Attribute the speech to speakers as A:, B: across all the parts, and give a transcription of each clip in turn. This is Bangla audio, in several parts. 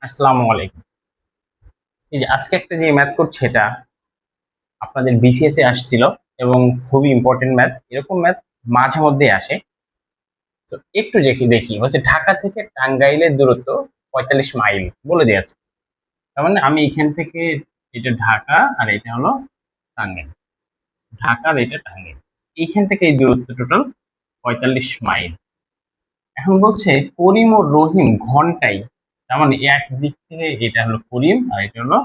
A: আসসালামু আলাইকুম। এই যে আজকে একটা যে ম্যাথ করছে এটা আপনাদের বিসিএস এ আসছিল এবং খুবই ইম্পর্টেন্ট ম্যাথ। এরকম ম্যাথ মাঝে মধ্যে আসে। তো একটু দেখি দেখি বলছে ঢাকা থেকে টাঙ্গাইলের দূরত্ব ৪৫ মাইল বলে দিয়েছে। তার মানে আমি এখান থেকে, এটা ঢাকা আর এটা হলো টাঙ্গাইল, ঢাকা আর এটা টাঙ্গাইল, এইখান থেকে এই দূরত্ব টোটাল ৪৫ মাইল। এখন বলছে করিম ও রহিম ঘন্টায়, তার মানে এক দিক থেকে এটা হলো করিম আর এটা হলো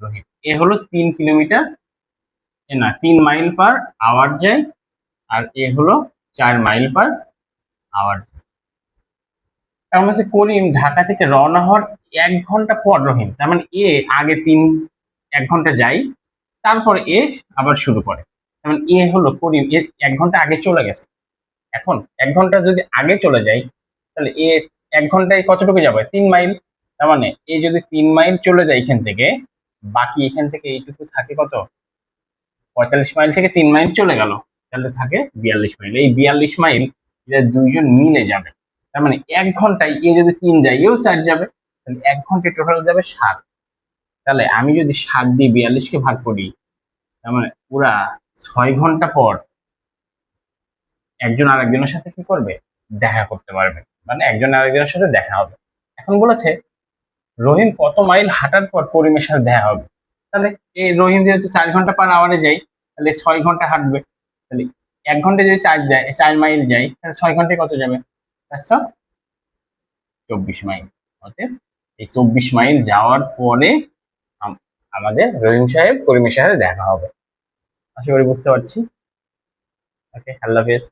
A: রহিম, এ হলো ৩ কিলোমিটার, এ না ৩ মাইল পার আওয়ার যায়, আর এ হলো ৪ মাইল পার আওয়ার। এখন হচ্ছে করিম ঢাকা থেকে রওনা হওয়ার ১ ঘন্টা পর রহিম, তার মানে এ আগে ১ ঘন্টা যাই, তারপর এ আবার শুরু করে। তার মানে এ হলো করিম, এ ১ ঘন্টা আগে চলে গেছে। এখন ১ ঘন্টা যদি আগে চলে যাই, তাহলে এ ১ ঘন্টায় কতটুকু যাবে? ৩ মাইল। তার মানে এ যদি ৩ মাইল চলে যায় এখান থেকে, বাকি এখান থেকে এইটুকু থাকে কত? ৪৫ মাইল থেকে ৩ মাইল চলে গেল, তাহলে থাকে ৪২ মাইল। এই ৪২ মাইল এরা দুইজন মিলে যাবে। তার মানে ১ ঘন্টায় এ যদি ৩ যায় এও ৪ যাবে, তাহলে ১ ঘন্টায় টোটাল যাবে ৭। তাহলে আমি যদি ৭ দিয়ে ৪২-কে ভাগ করি, তার মানে ওরা ৬ ঘন্টা পর একজন আরেকজনের সাথে কি করবে? দেখা করতে পারবে, মানে একজন আরেকজনের সাথে দেখা হবে। এখন বলেছে রহিম কত মাইল হাঁটার পর করিমের সাথে দেখা হবে। তাহলে এই রহিম যেহেতু ৪ ঘন্টা পার আওয়ারে যায়, তাহলে ৬ ঘন্টা হাঁটবে। তাহলে ১ ঘন্টায় যদি ৪ যায়, ৪ মাইল যায়, তাহলে ৬ ঘন্টায় কত যাবে? ৪২ মাইল। অতএব এই ২৪ মাইল যাওয়ার পরে আমাদের রহিম সাহেব করিমের সাথে দেখা হবে। আশা করি বুঝতে পারছি। ওকে, আল্লাহ হাফেজ।